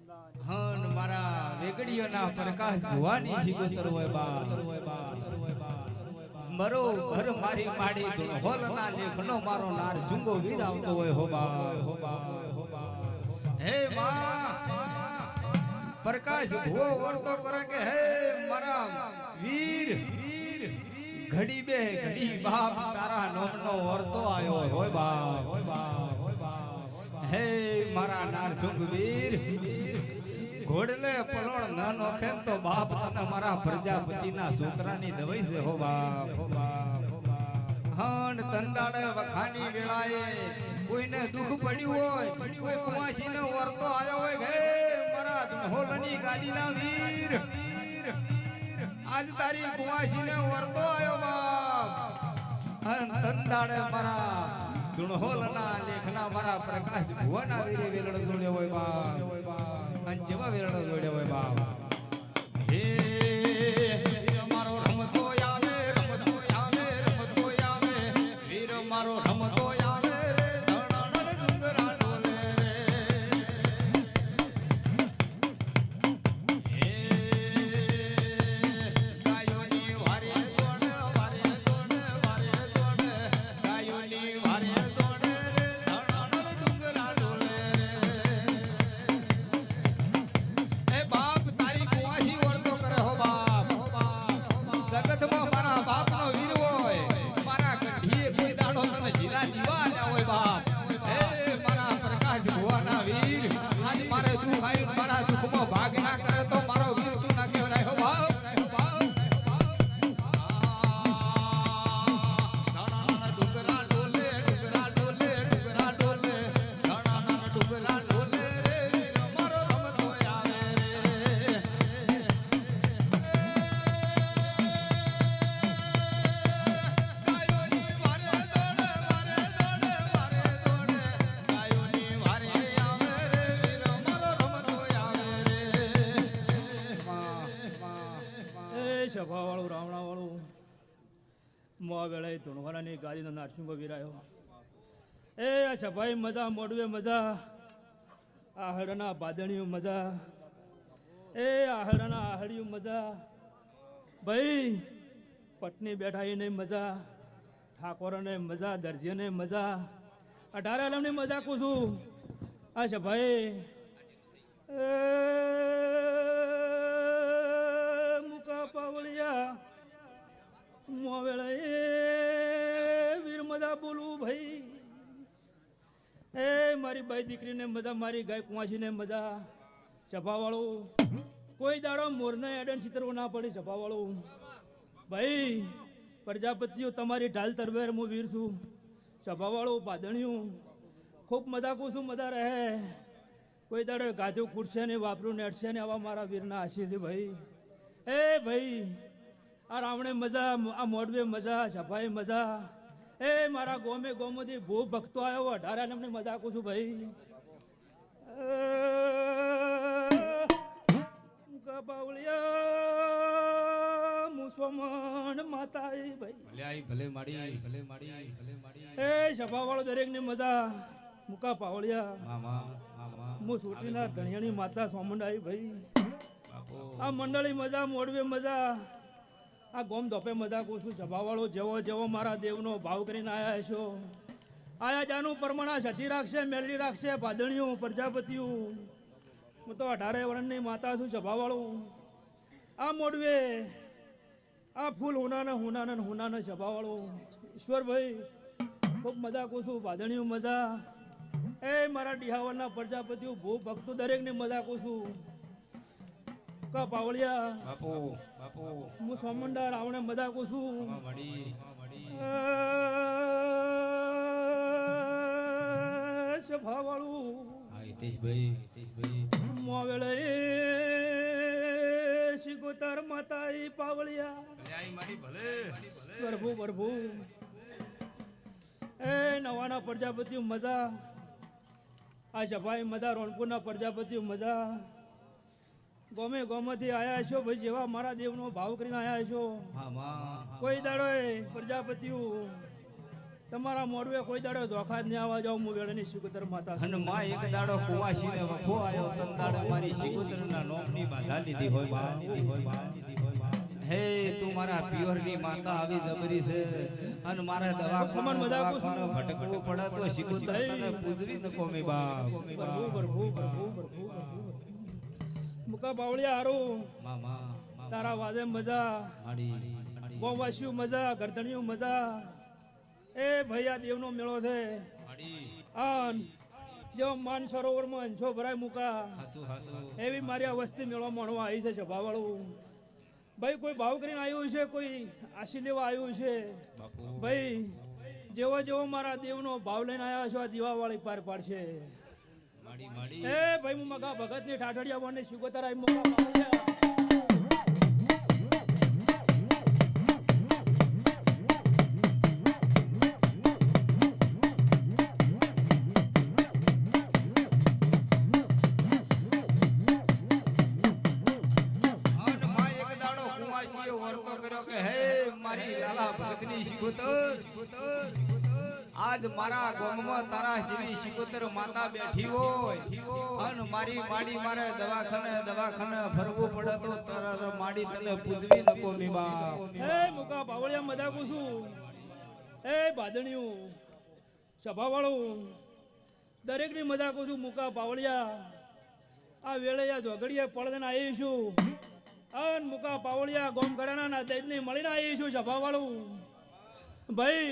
હન મારા વેગડીઓના પ્રકાશ ભુવાની શિગોતર હોય બા મરો ઘર મારી માડી ધૂન હોલના લેખનો મારો નાર જુંગો વીર આવતો હોય હો બા હે માં પ્રકાશ ભુવો વર્તો કરે કે હે મારા વીર ઘડી બે ઘડી બાપ તારા નોમનો વર્તો આયો હોય બા હે મારા નાર જુંગ વીર ઘોડલે પલોણ ન નોખે તો બાપ તને મારા પ્રજાપતિના સૂત્રાની દવાઈ છે હો બાપ હન તંદાડે વખાની વેળાએ કોઈને દુઃખ પડ્યું હોય કોઈ કુવાસીનો વર્તો આવ્યો હોય કે મારા ધોલની ગાડીના વીર આજ તારી કુવાસીને વર્તો આવ્યો બાપ હન તંદાડે મારા ધુણહોલના લેખના મારા પ્રકાશ ભુવાના વીરે વેલડો જોડ્યો હોય બાપ અને જેવા વેલડો જોડ્યો હોય બાપ હે મારો રમતો આવે વીર મારો રમતો આવે રે ધણાણ ડુંગરા ડોલે રે હે ગાયોની વારે દોડ ગાયોની વારે દોડ રે ધણાણ ડુંગરા ડોલે રે એ બાપ તારી કુવાસી વર્તો કરે હો બાપ જગતમાં મારા બાપનો વીર હોય મારા કંઠીએ કોઈ દાડો તને જીરા દીવા આલ્યા હોય બાપ હે મારા પ્રકાશ ભુવાના વીર આજ મારે દુઃખ આવ્યું મારા દુઃખમાં ભાગ ના કરે તો મારો વીર તું ના કહેવાય હો બાપ ડુંગરા ડોલે ધણાના ડુંગરા ડોલે રે વીર મારો રમતો આવે રે ગાયોની વારે દોડ ગાયોની વારે આવે રે વીર મારો રમતો આવે રે એ સભાવાળું રાવણાવાળું મોં વેળાએ ધૂણવાલાની ગાદીનો નારસિંગો વીરાયો એ આ સભાઈ મજા મોડવે મજા આહડના બાદણીઓ મજા એ આહડના આહડિયું મજા ભાઈ પટની બેઠા એને મજા ઠાકોરને મજા દરજીને મજા 18 આલમની મજા કુછું આ સભાઈ મુકા પાવળિયા મોવેળા એ વીર મજા બોલું ભાઈ એ મારી બાઈ દીકરીને મજા મારી ગાય કુંવાસીને મજા સભાવાળું કોઈ દાડો મોરને એડન સિતરવો ના પડે સભાવાળું ભાઈ પ્રજાપતિઓ તમારી ઢાલ તરવેર હું વીર છું સભાવાળું બાદણિયું ખૂબ મજા કું છું મજા રહે કોઈ દાડો ગાધું ખૂટશે ને વાપરું નેટશે ને આવા મારા વીરના આશી છે ભાઈ એ ભાઈ આ રાવણે મજા આ મોડવે મજા સફાઈ મજા એ મારા ગોમે ગોમથી ભૂ ભક્તો આવ્યો 18 આલમની મજા કું છું ભાઈ બાવળિયા મુસલમાન માતા ભાઈ ભલે માડી એ સભાવાળો દરેકની મજા મુકા પાવળિયા મામા હું સુટીના ધણિયાની માતા સોમંડાઈ ભાઈ આ મંડળી મજા મોડવે મજા આ ગોમ ધોપે મજા કું છું સભાવાળો જેવો જેવો મારા દેવનો ભાવ કરીને આયા છો આયા જાનું પરમાણા સતી રાખશે મેલડી રાખશે ભાદણીઓ પ્રજાપતિઓ હું તો 18 વર્ષની માતા છું સભાવાળું આ મોડવે આ ફૂલ હુનાને સભાવાળું ઈશ્વરભાઈ ખૂબ મજા કું છું ભાદણીઓ મજા એ મારા ડિહાવરના પ્રજાપતિઓ ભૂ ભક્તો દરેકની મજા કું છું કા પાવળિયા બાપુ હું સોમંડા રાવણે મજા કું છું સભાવાળું હિતેશભાઈ મોવેળે શિકોતર માતા પાવળિયા પ્રભુ એ નવાના પ્રજાપતિઓ મજા આ સભાઈ મજા રોણપુરના પ્રજાપતિઓ મજા ગોમે ગોમાંથી આયા છો ભાઈ જેવા મારા દેવનો ભાવ કરીને આયા છો કોઈ દાડો પ્રજાપતિઓ તમારા મોડવે કોઈ દાડો જોખા જ નહીં આવવા જાવ હું વેળાની શિકોતર માતા છું. અને માં એક દાડો કુવાસીને વખો આયો સંતાડે મારી શિકોતરના નોમની બાધા લીધી હોય બા. હે તું મારા પિયરની માતા આવી જબરી છે અને મારે દવાખાને ભટકવું પડે તો શિકોતર તને પૂજવી ન કોમી બા. મુકા બાવળિયા હારું મામા તારા વાજે મજા માડી ગોવાસ્યું મજા ગરદણિયું મજા એ ભૈયા દેવનો મેળો છે આન જો માન સરોવરમાં અંછો ભરાય મુકા એવી મારી આ વસ્તી મેળો માણવા આવી છે સભાવાળું. ભાઈ કોઈ ભાવ કરીને આવ્યું છે, કોઈ આશી લેવા આવ્યું છે. ભાઈ જેવો જેવો મારા દેવનો ભાવ લઈને આવ્યા છો આ દીવાવાળી પાર પાડશે. એ ભાઈ હું મગા ભગત ની ઠાઠડિયા બોને શિકોતર આવી મોકા પાડ્યા. આજ મારા ગામમાં તારા જેવી શિકોતર માતા બેઠી હોય અને મારી માડી મારે દવાખાને ફરવું પડે તો તરર માડી તને પૂજવી નકો મીબા. એ મુકા બાવળિયા મજાકું છું. એ બાદણિયું સભાવાળું દરેકની મજાકું છું. મુકા બાવળિયા આ વેળે ઝોગડીએ પડદને આવી છું અન મુકા પાવળિયા ગોમ ગળાના દૈત ને મળીને આવી છું સભાવાળું. ભાઈ